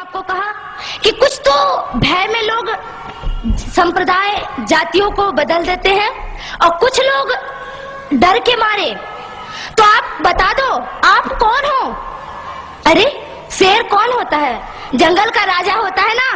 आपको कहा कि कुछ तो भय में लोग संप्रदाय जातियों को बदल देते हैं और कुछ लोग डर के मारे। तो आप बता दो आप कौन हो? अरे शेर कौन होता है? जंगल का राजा होता है ना।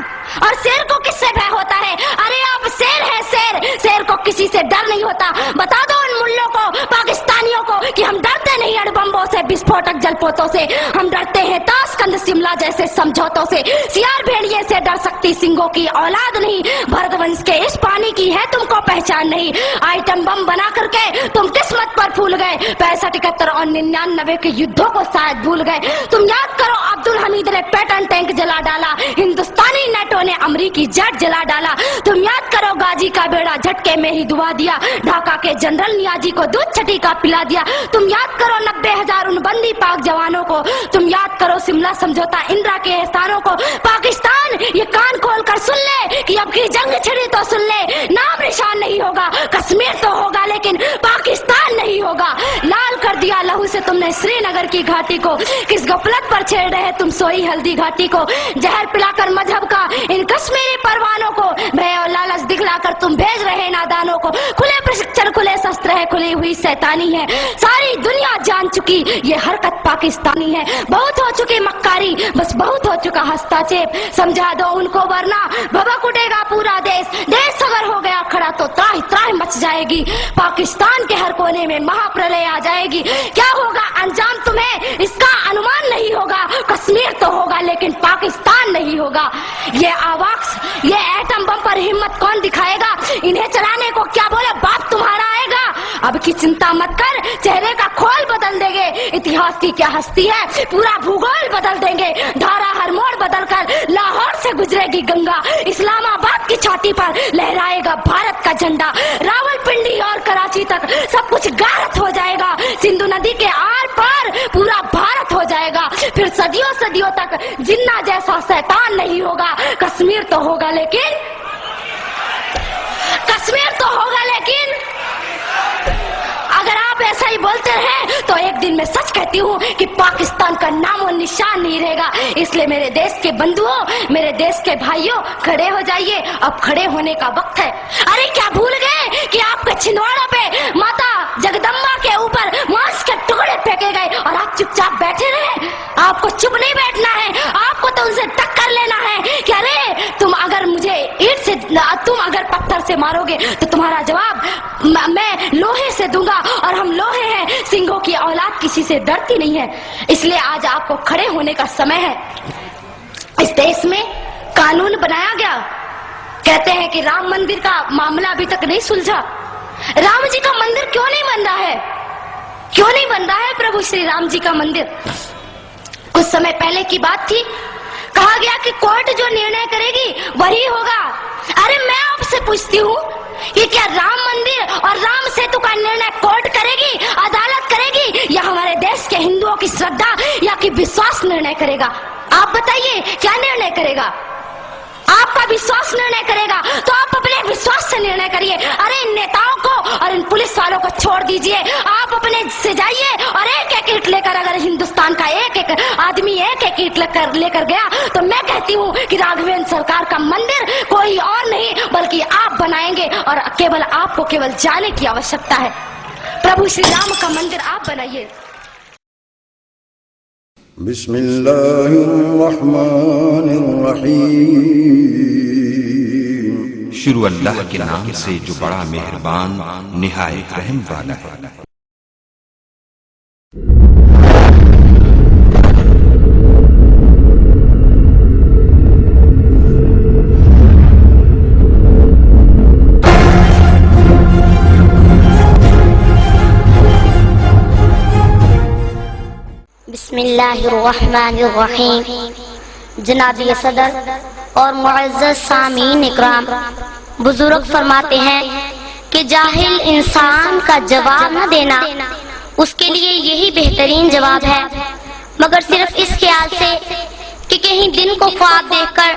और शेर को किससे भय होता है? अरे आप शेर है, शेर। शेर को किसी से डर नहीं होता। बता दो उन मुल्लों को, पाकिस्तानियों को कि हम डरते नहीं अणुबम्बों से, विस्फोटक जलपोतों से। हम डरते हैं ताशकंद शिमला जैसे समझौतों से। सियार भेड़िए से डर सकती सिंगों की औलाद नहीं। भरतवंश के इस पानी की है तुमको पहचान नहीं। आइटम बम बना करके तुम किस्मत पर फूल गए। 65, 71 और 99 के युद्धों को शायद भूल गए। तुम याद करो अब्दुल हमीद ने पैटर्न टैंक जला डाला, हिंदुस्तानी नेटो ने अमरीकी जेट जला डाला। तुम याद करो गाजी का बेड़ा झटके में ही डुबा दिया। ढाका के जनरल नियाजी को दूध छठी का पिला दिया। तुम याद करो 90,000 उन बंदी पाक जवानों को। तुम याद करो शिमला समझौता, इंदिरा के एहसानों को। पाकिस्तान ये कान खोल कर सुन ले कि अब की जंग छिड़ी तो सुन ले। नाम निशान नहीं होगा, कश्मीर तो होगा लेकिन पाकिस्तान नहीं होगा। लाल कर दिया लहू से तुमने श्रीनगर की घाटी को। किस गफलत पर छेड़ रहे तुम सोई हल्दी घाटी को। जहर पिलाकर मजहब का इन कश्मीरी परवानों को। भय और लालच दिखलाकर तुम भेज रहे नादानों को। खुले प्रशिक्षण, खुले शस्त्र है, खुली हुई शैतानी है। सारी दुनिया जान चुकी ये हरकत पाकिस्तानी है। बहुत हो चुकी मक्कारी, बस बहुत हो चुका हस्ताक्षेप। समझा दो उनको वरना भभक उठेगा पूरा देश। देश अगर हो गया खड़ा तो त्राहि त्राहि मच जाएगी। पाकिस्तान के हर कोने में महाप्रलय आ जाएगी। क्या होगा अंजाम तुम्हें इसका अनुमान नहीं होगा। कश्मीर तो होगा लेकिन पाकिस्तान नहीं होगा। ये आवाक्स, ये एटम बम पर हिम्मत कौन दिखाएगा? इन्हें चलाने को क्या बोले बाप तुम्हारा आएगा। अब की चिंता मत कर, चेहरे का खोल बदल देंगे। इतिहास की क्या हस्ती है, पूरा भूगोल बदल देंगे। धारा हर मोड़ बदल कर लाहौर से गुजरेगी गंगा। इस्लामाबाद की छाती पर लहराएगा भारत का झंडा। रावलपिंडी और कराची तक सब कुछ गारत हो जाएगा। सिंधु नदी के आर पार पूरा भारत हो जाएगा। फिर सदियों सदियों तक जिन्ना जैसा शैतान नहीं होगा। कश्मीर तो होगा लेकिन, कश्मीर तो होगा लेकिन अगर आप ऐसा ही बोलते रहे तो एक दिन मैं सच कहती हूँ कि पाकिस्तान का नाम और निशान नहीं रहेगा। इसलिए मेरे देश के बंधुओं, मेरे देश के भाइयों, खड़े हो जाइए। अब खड़े होने का वक्त है। अरे क्या भूल गए कि आपके छिंदवाड़ा पे माता जगदम्बा के ऊपर मांस के टुकड़े फेंके गए और आप चुपचाप बैठे रहे? आपको चुप नहीं बैठना है, आपको तो उनसे टक्कर लेना है कि अरे तुम अगर मुझे ईंट से, तुम अगर पत्थर से मारोगे तो तुम्हारा जवाब मैं लोहे से दूंगा। और हम लोहे हैं, सिंहों की औलाद किसी से डरती नहीं है। इसलिए आज आपको खड़े होने का समय है। इस देश में कानून बनाया गया। कहते हैं कि राम मंदिर का मामला अभी तक नहीं सुलझा। राम जी का मंदिर क्यों नहीं बन रहा है? क्यों नहीं बन रहा है प्रभु श्री राम जी का मंदिर? कुछ समय पहले की बात थी, कहा गया कि कोर्ट जो निर्णय करेगी वही होगा। अरे मैं आपसे पूछती हूँ कि क्या राम मंदिर और राम सेतु का निर्णय कोर्ट करेगी, अदालत करेगी, या हमारे देश के हिंदुओं की श्रद्धा या कि विश्वास निर्णय करेगा? आप बताइए क्या निर्णय करेगा? आपका विश्वास निर्णय करेगा तो आप अपने विश्वास से निर्णय करिए। अरे इन नेताओं को और इन पुलिस वालों को छोड़ दीजिए। आप अपने से जाइए और एक एक ईंट लेकर, अगर हिंदुस्तान का एक एक आदमी एक एक ईंट लेकर गया तो मैं कहती हूँ कि राघवेंद्र सरकार का मंदिर कोई और नहीं बल्कि आप बनाएंगे। और केवल आपको केवल जाने की आवश्यकता है। प्रभु श्री राम का मंदिर आप बनाइए। बिस्मिल्लाहिर्रहमानिर्रहीम। शुरू अल्लाह के नाम से जो बड़ा मेहरबान निहायत रहम वाला है। बिस्मिल्लाहिर्रहमानिर्रहीम। जनाबी सदर और मुअज़्ज़ज़ सामीन इकराम, बुजुर्ग फरमाते हैं कि जाहिल इंसान का जवाब न देना उसके लिए यही बेहतरीन जवाब है, मगर सिर्फ इस ख्याल से कि कहीं दिन को ख्वाब देखकर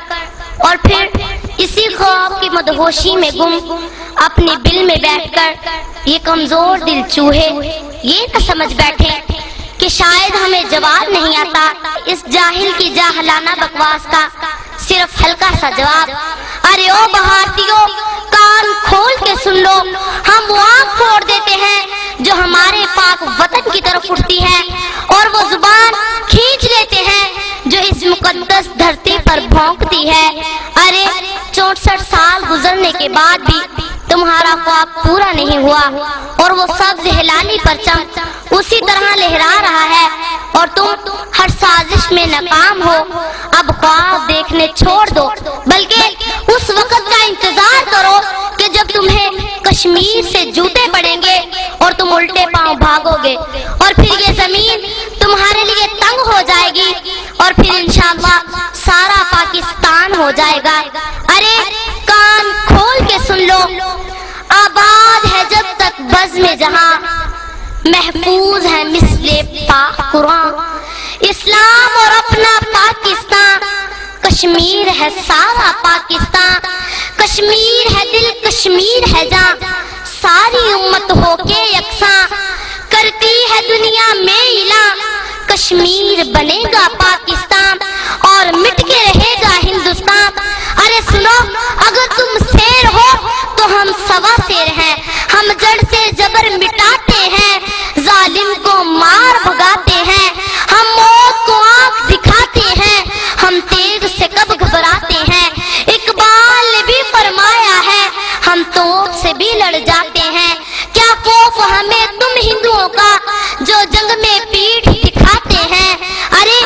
और फिर इसी ख्वाब की मदहोशी में गुम अपने बिल में बैठकर ये कमजोर दिल चूहे ये न समझ बैठे کہ شاید ہمیں جواب نہیں آتا اس جاہل کی جاہلانہ بکواس کا صرف ہلکا سا جواب۔ ارے او بھارتیوں، کان کھول کے سن لو، ہم وہ آنکھ پھوڑ دیتے ہیں جو ہمارے پاک وطن کی طرف اٹھتی ہے، اور وہ زبان کھینچ لیتے ہیں جو اس مقدس دھرتی پر بھونکتی ہے۔ ارے 64 سال گزرنے کے بعد بھی تمہارا خواب پورا نہیں ہوا، اور وہ سبز ہلالی پرچم اسی طرح لہرا رہا ہے، اور تم ہر سازش میں ناکام ہو۔ اب خواب دیکھنے چھوڑ دو، بلکہ اس وقت کا انتظار کرو کہ جب تمہیں کشمیر سے جوتے پڑیں گے اور تم الٹے پاؤں بھاگو گے، اور پھر یہ زمین تمہارے لیے تنگ ہو جائے گی، اور پھر انشاءاللہ سارا پاکستان ہو جائے گا۔ ارے کان کھول کے سن لو، آباد ہے جب تک بزم جہاں، محفوظ ہے مثل پاک قرآن، اسلام اور اپنا پاکستان، کشمیر ہے سارا پاکستان، کشمیر ہے دل، کشمیر ہے جاں، ساری امت ہو کے یکساں، کرتی ہے دنیا میں اعلان، کشمیر بنے گا پاکستان اور مٹ کے رہے گا ہندوستان۔ ارے سنو، اگر تم شیر ہو تو ہم سوا شیر ہیں، ہم جڑ سے جبر مٹاتے ہیں، ظالم کو مار بھگاتے ہیں، ہم موت کو آنکھ دکھاتے ہیں، ہم تیغ سے کب گھبراتے ہیں، اقبال نے بھی فرمایا ہے ہم توپ سے بھی لڑ جاتے ہیں۔ کیا خوف ہمیں تم ہندوؤں کا جو جنگ میں پیٹھ دکھاتے ہیں، ارے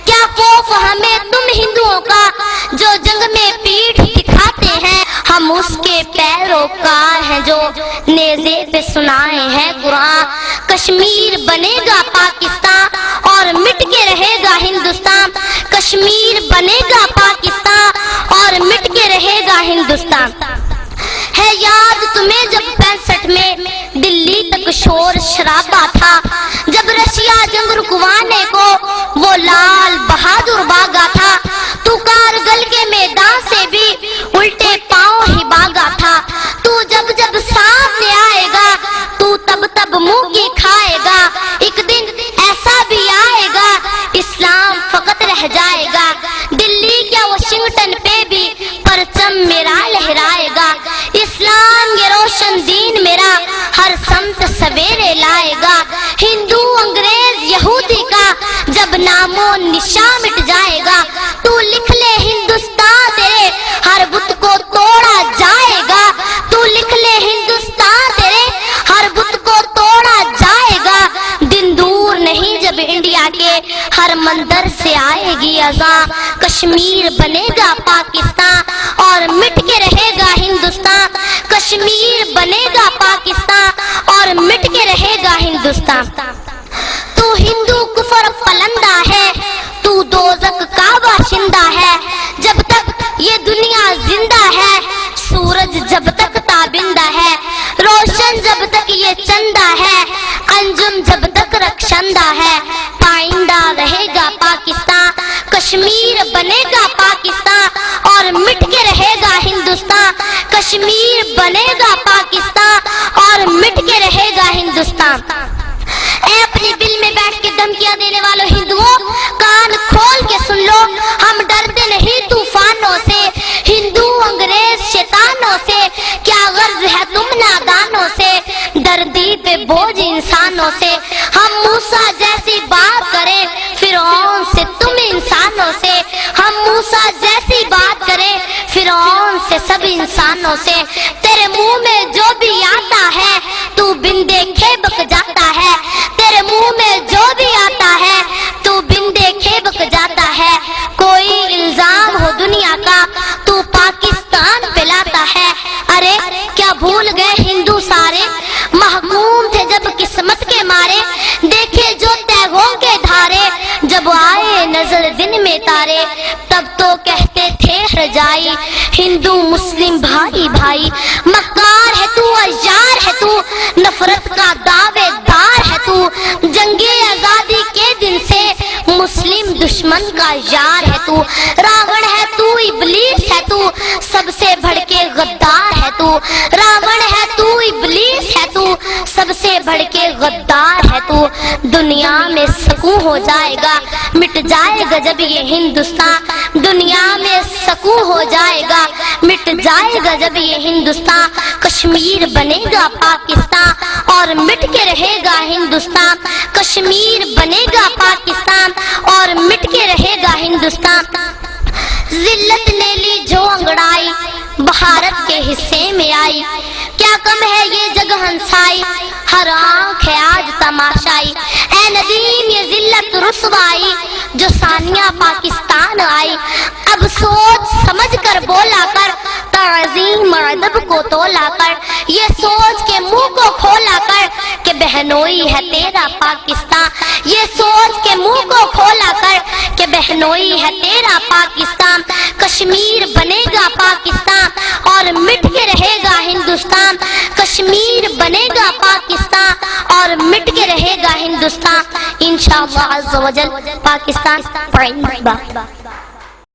کیا خوف ہمیں تم ہندوؤں کا جو جنگ میں پیٹھ دکھاتے ہیں، ہم اس کے پیروکار ہیں جو نیزے پہ سنائے ہیں قرآن۔ کشمیر بنے گا پاکستان اور مٹ کے رہے گا ہندوستان، کشمیر بنے گا پاکستان اور مٹ کے رہے گا ہندوستان۔ ہے یاد تمہیں جب 65 میں دلی تک شور شرابہ تھا، جب رشیا جنگ رکوانے کو وہ لال بہادر بھاگا تھا، تو کارگل کے میدان سے بھی الٹے پاؤں ہی بھاگا تھا، تو جب جب سامنے آئے گا تو تب تب منہ کی کھائے گا، ایک دن ایسا بھی آئے گا اسلام فقط رہ جائے گا، دلی کیا واشنگٹن پہ بھی پرچم میرا لہرائے گا، اسلام یہ روشن دین میرا ہر سمت سویرے لائے گا، ہندو انگریز یہودی کا جب نام و نشان مٹ جائے گا، تو لکھ لے ہندوستان تیرے ہر بت کو توڑا جائے گا، تو لکھ لے ہندوستان تیرے ہر بت کو توڑا جائے گا، دن دور نہیں جب انڈیا کے ہر مندر سے آئے گی اذان، کشمیر بنے گا پاکستان اور مٹ کے رہے گا ہندوستان، کشمیر بنے گا پاکستان اور مٹ کے رہے گا ہندوستان۔ تو ہندو کفر پلندہ ہے، تو دوزخ کا باشندہ ہے، جب تک یہ دنیا زندہ ہے، سورج جب تک تابندہ ہے، روشن جب تک یہ چندہ ہے، انجم جب تک رخشندہ ہے، پائندہ رہے گا پاکستان، کشمیر بنے گا پاکستان اور مٹ کے رہے گا ہندوستان، کشمیر بنے گا پاکستان اور مٹ کے رہے گا ہندوستان۔ اے اپنے دل میں بیٹھ کے دھمکیاں دینے والوں ہندوؤں، کان کھول کے سن لو، ہم ڈرتے نہیں طوفانوں سے، ہندو انگریز شیطانوں سے، کیا غرض ہے تم نادانوں سے، دردی پہ بوجھ انسانوں سے، ہم موسیٰ جیسی بات کریں فرعون سے تم انسانوں سے، ہم موسیٰ جیسی بات کریں فرعون سے سب انسانوں سے، تیرے منہ میں جو بھی آتا ہے تو بن دیکھے بک جاتا ہے، تیرے منہ میں جو بھی آتا ہے تو بن دیکھے بک جاتا ہے، کوئی الزام ہو دنیا کا تو پاکستان پہ لاتا ہے، ارے کیا بھول گئے ہندو سارے، محکوم تھے جب قسمت کے مارے، دیکھے جو تیغوں کے دھارے، جب آئے نظر دن میں تارے، تب تو کہتے تھے رجائی، ہندو مسلم بھائی بھائی، مکار ہے تو عیار ہے تو، نفرت کا دعوے دار ہے تو، جنگ آزادی کے دن سے مسلم دشمن کا یار ہے تو، راون ہے تو ابلیس ہے تو، سب سے بڑھ کے غدار ہے تو، راون ہے تو ابلیس ہے تو سب سے بڑھ کے غدار ہے تو دنیا میں سکون ہو جائے گا مٹ جائے گا جب یہ ہندوستان دنیا میں سکون ہو جائے گا مٹ جائے گا جب یہ ہندوستان کشمیر بنے گا پاکستان اور مٹ کے رہے گا ہندوستان کشمیر بنے گا پاکستان اور مٹ کے رہے گا ہندوستان ذلت نے لی جو انگڑائی بھارت کے حصے میں آئی کیا کم ہے یہ جگ ہنسائی ہر آنکھ ہے آج تماشائی اے ندیم یہ ذلت رسوائی جو ثانیہ پاکستان آئی اب سوچ سمجھ کر بولا کر تعظیم ادب کو تولا کر یہ سوچ کے منہ کو کھولا کر کہ بہنوئی ہے تیرا پاکستان یہ سوچ کے منہ کو کھولا کر کہ بہنوئی ہے تیرا پاکستان کشمیر بنے گا پاکستان اور مٹ کے رہے گا ہندوستان کشمیر بنے گا پاکستان اور مٹ کے رہے گا ہندوستان انشاءاللہ عز و جل پاکستان